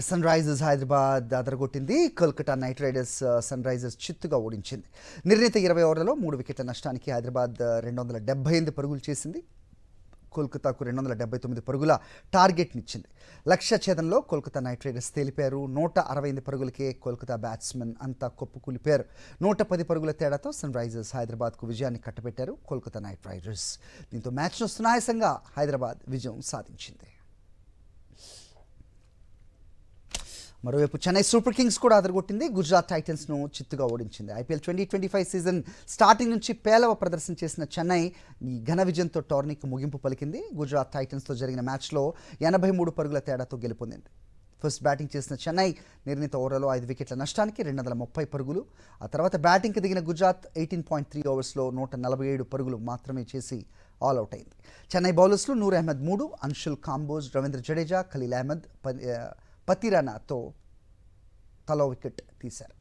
Sun Risers Hyderabad అదరగొట్టింది. Kolkata knight riders Sunrisers చిత్తుగా ఓడించింది. నిర్ణీత 20 ఓవర్లలో 3 వికెట్ల నష్టానికి హైదరాబాద్ 278 పరుగులు చేసింది. కోల్కతాకు 279 పరుగుల టార్గెట్నిచ్చింది. లక్ష్య ఛేదంలో కోల్కతా నైట్ రైడర్స్ తేలిపారు. 168 పరుగులకే కోల్కతా బ్యాట్స్మెన్ అంతా కొప్పుకూలిపారు. 110 పరుగుల తేడాతో సన్ రైజర్స్ హైదరాబాద్కు విజయాన్ని కట్టబెట్టారు కోల్కతా నైట్ రైడర్స్. దీంతో మ్యాచ్ను సునాయాసంగా హైదరాబాద్ విజయం సాధించింది. మరోవైపు చెన్నై సూపర్ కింగ్స్ కూడా అదరగొట్టింది. గుజరాత్ టైటన్స్ను చిత్తుగా ఓడించింది. ఐపీఎల్ 2025 సీజన్ స్టార్టింగ్ నుంచి పేలవ ప్రదర్శన చేసిన చెన్నై ఈ ఘన విజయంతో టోర్నీకి ముగింపు పలికింది. గుజరాత్ టైటన్స్తో జరిగిన మ్యాచ్లో 83 పరుగుల తేడాతో గెలుపొందింది. ఫస్ట్ బ్యాటింగ్ చేసిన చెన్నై నిర్ణీత ఓవర్లలో 5 వికెట్ల నష్టానికి 230 పరుగులు. ఆ తర్వాత బ్యాటింగ్కి దిగిన గుజరాత్ 18.3 ఓవర్స్లో 147 పరుగులు మాత్రమే చేసి ఆల్అవుట్ అయింది. చెన్నై బౌలర్స్లో నూర్ అహ్మద్ 3, అన్షుల్ కాంబోజ్, రవీంద్ర జడేజా, ఖలీల్ అహ్మద్, పతిరానాతో తలో వికెట్ తీశారు.